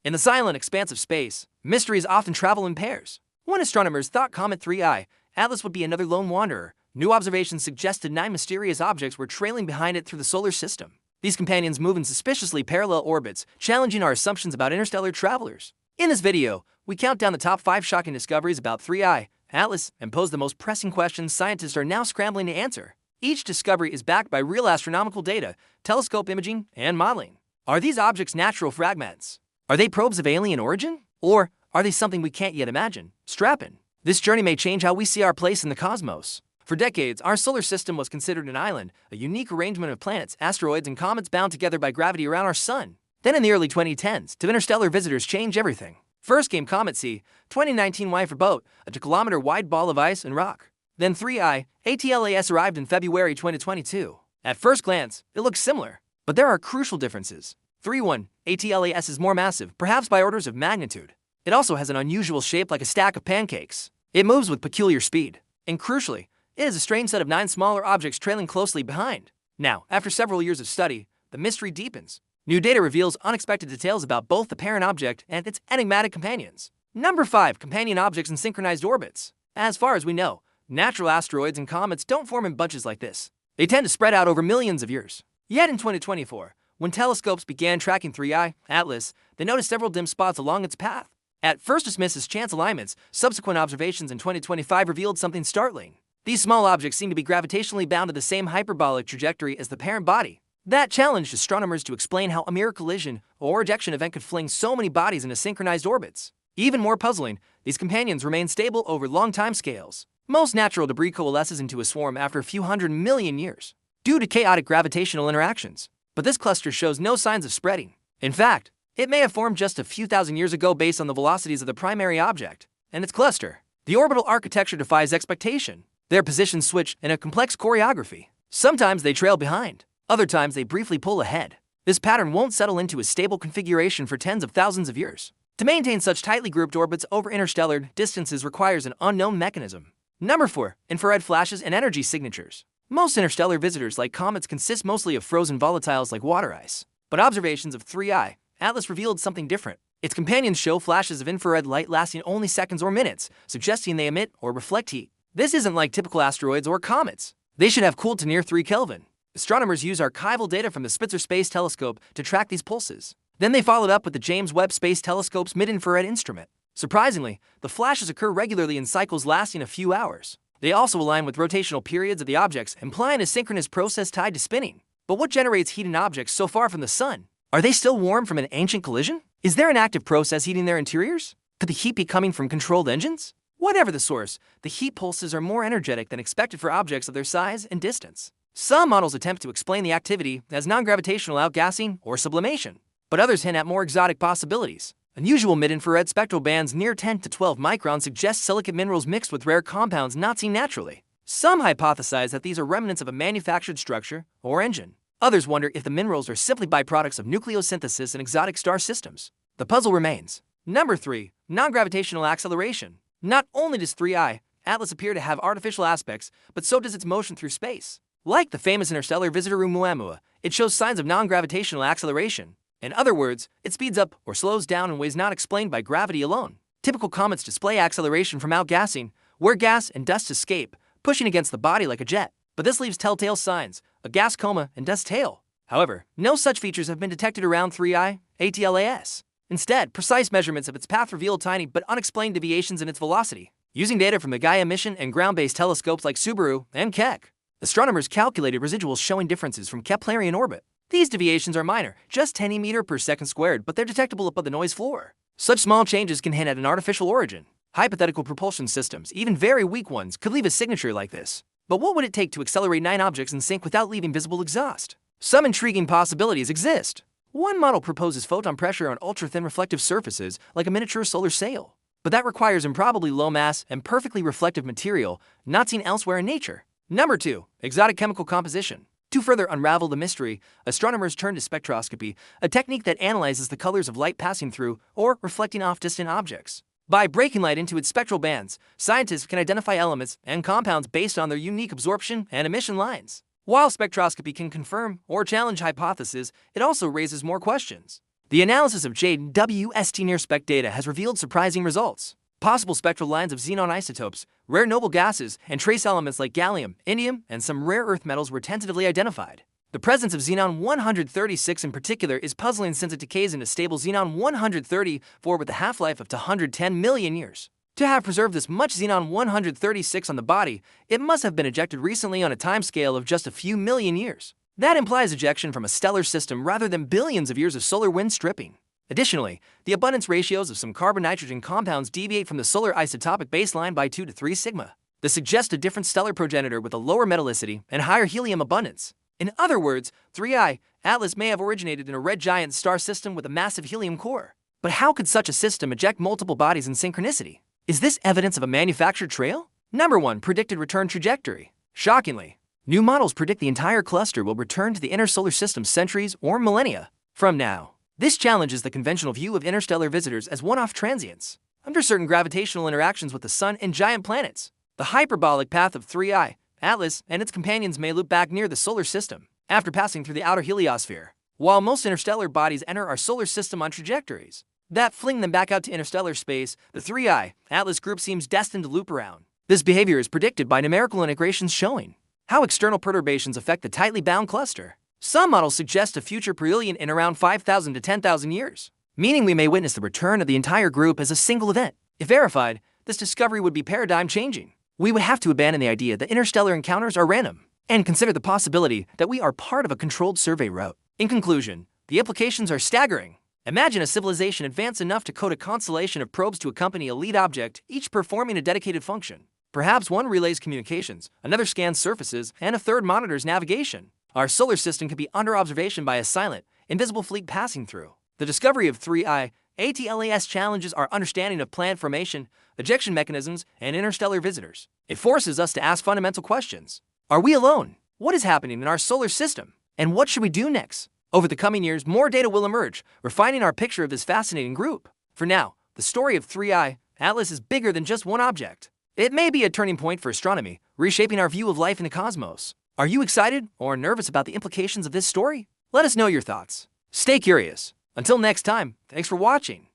In the silent expanse of space, mysteries often travel in pairs. When astronomers thought Comet 3I, Atlas would be another lone wanderer, new observations suggested 9 mysterious objects were trailing behind it through the solar system. These companions move in suspiciously parallel orbits, challenging our assumptions about interstellar travelers. In this video, we count down the top 5 shocking discoveries about 3I, Atlas, and pose the most pressing questions scientists are now scrambling to answer. Each discovery is backed by real astronomical data, telescope imaging, and modeling. Are these objects natural fragments? Are they probes of alien origin? Or are they something we can't yet imagine? Strap in. This journey may change how we see our place in the cosmos. For decades, our solar system was considered an island, a unique arrangement of planets, asteroids, and comets bound together by gravity around our sun. Then in the early 2010s, two interstellar visitors changed everything. First came Comet C, 2019 Y for boat, a 2-kilometer-wide ball of ice and rock. Then 3I, ATLAS arrived in February 2022. At first glance, it looks similar, but there are crucial differences. 3.1, ATLAS is more massive, perhaps by orders of magnitude. It also has an unusual shape like a stack of pancakes. It moves with peculiar speed. And crucially, it is a strange set of 9 smaller objects trailing closely behind. Now, after several years of study, the mystery deepens. New data reveals unexpected details about both the parent object and its enigmatic companions. Number 5, companion objects in synchronized orbits. As far as we know, natural asteroids and comets don't form in bunches like this. They tend to spread out over millions of years. Yet in 2024, when telescopes began tracking 3I, Atlas, they noticed several dim spots along its path. At first dismissed as chance alignments, subsequent observations in 2025 revealed something startling. These small objects seem to be gravitationally bound to the same hyperbolic trajectory as the parent body. That challenged astronomers to explain how a mere collision or ejection event could fling so many bodies into synchronized orbits. Even more puzzling, these companions remain stable over long timescales. Most natural debris coalesces into a swarm after a few 100 million years, due to chaotic gravitational interactions. But this cluster shows no signs of spreading. In fact, it may have formed just a few thousand years ago based on the velocities of the primary object and its cluster. The orbital architecture defies expectation. Their positions switch in a complex choreography. Sometimes they trail behind, other times they briefly pull ahead. This pattern won't settle into a stable configuration for tens of thousands of years. To maintain such tightly grouped orbits over interstellar distances requires an unknown mechanism. Number 4, infrared flashes and energy signatures. Most interstellar visitors like comets consist mostly of frozen volatiles like water ice. But observations of 3I, Atlas revealed something different. Its companions show flashes of infrared light lasting only seconds or minutes, suggesting they emit or reflect heat. This isn't like typical asteroids or comets. They should have cooled to near 3 Kelvin. Astronomers use archival data from the Spitzer Space Telescope to track these pulses. Then they followed up with the James Webb Space Telescope's mid-infrared instrument. Surprisingly, the flashes occur regularly in cycles lasting a few hours. They also align with rotational periods of the objects, implying a synchronous process tied to spinning. But what generates heat in objects so far from the sun? Are they still warm from an ancient collision? Is there an active process heating their interiors? Could the heat be coming from controlled engines? Whatever the source, the heat pulses are more energetic than expected for objects of their size and distance. Some models attempt to explain the activity as non-gravitational outgassing or sublimation, but others hint at more exotic possibilities. Unusual mid-infrared spectral bands near 10 to 12 microns suggest silicate minerals mixed with rare compounds not seen naturally. Some hypothesize that these are remnants of a manufactured structure or engine. Others wonder if the minerals are simply byproducts of nucleosynthesis in exotic star systems. The puzzle remains. Number 3, non-gravitational acceleration. Not only does 3I, Atlas appear to have artificial aspects, but so does its motion through space. Like the famous interstellar visitor Oumuamua, it shows signs of non-gravitational acceleration. In other words, it speeds up or slows down in ways not explained by gravity alone. Typical comets display acceleration from outgassing, where gas and dust escape, pushing against the body like a jet. But this leaves telltale signs, a gas coma and dust tail. However, no such features have been detected around 3I, ATLAS. Instead, precise measurements of its path reveal tiny but unexplained deviations in its velocity. Using data from the Gaia mission and ground-based telescopes like Subaru and Keck, astronomers calculated residuals showing differences from Keplerian orbit. These deviations are minor, just 10 meters per second squared, but they're detectable above the noise floor. Such small changes can hint at an artificial origin. Hypothetical propulsion systems, even very weak ones, could leave a signature like this. But what would it take to accelerate 9 objects in sync without leaving visible exhaust? Some intriguing possibilities exist. One model proposes photon pressure on ultra-thin reflective surfaces, like a miniature solar sail. But that requires improbably low mass and perfectly reflective material, not seen elsewhere in nature. Number 2, exotic chemical composition. To further unravel the mystery, astronomers turn to spectroscopy, a technique that analyzes the colors of light passing through or reflecting off distant objects. By breaking light into its spectral bands, scientists can identify elements and compounds based on their unique absorption and emission lines. While spectroscopy can confirm or challenge hypotheses, it also raises more questions. The analysis of JWST near-spec data has revealed surprising results. Possible spectral lines of xenon isotopes, rare noble gases, and trace elements like gallium, indium, and some rare earth metals were tentatively identified. The presence of xenon-136 in particular is puzzling since it decays into stable xenon-134 with a half-life of 110 million years. To have preserved this much xenon-136 on the body, it must have been ejected recently on a timescale of just a few million years. That implies ejection from a stellar system rather than billions of years of solar wind stripping. Additionally, the abundance ratios of some carbon-nitrogen compounds deviate from the solar isotopic baseline by 2 to 3 sigma. This suggests a different stellar progenitor with a lower metallicity and higher helium abundance. In other words, 3I, Atlas may have originated in a red giant star system with a massive helium core. But how could such a system eject multiple bodies in synchronicity? Is this evidence of a manufactured trail? Number 1. Predicted return trajectory. Shockingly, new models predict the entire cluster will return to the inner solar system centuries or millennia from now. This challenges the conventional view of interstellar visitors as one-off transients. Under certain gravitational interactions with the Sun and giant planets, the hyperbolic path of 3I, Atlas, and its companions may loop back near the solar system after passing through the outer heliosphere, while most interstellar bodies enter our solar system on trajectories that fling them back out to interstellar space. The 3I, Atlas group seems destined to loop around. This behavior is predicted by numerical integrations showing how external perturbations affect the tightly bound cluster. Some models suggest a future perihelion in around 5,000 to 10,000 years, meaning we may witness the return of the entire group as a single event. If verified, this discovery would be paradigm-changing. We would have to abandon the idea that interstellar encounters are random and consider the possibility that we are part of a controlled survey route. In conclusion, the implications are staggering. Imagine a civilization advanced enough to code a constellation of probes to accompany a lead object, each performing a dedicated function. Perhaps one relays communications, another scans surfaces, and a third monitors navigation. Our solar system could be under observation by a silent, invisible fleet passing through. The discovery of 3I ATLAS challenges our understanding of planet formation, ejection mechanisms, and interstellar visitors. It forces us to ask fundamental questions. Are we alone? What is happening in our solar system? And what should we do next? Over the coming years, more data will emerge, refining our picture of this fascinating group. For now, the story of 3I Atlas is bigger than just one object. It may be a turning point for astronomy, reshaping our view of life in the cosmos. Are you excited or nervous about the implications of this story? Let us know your thoughts. Stay curious. Until next time, thanks for watching.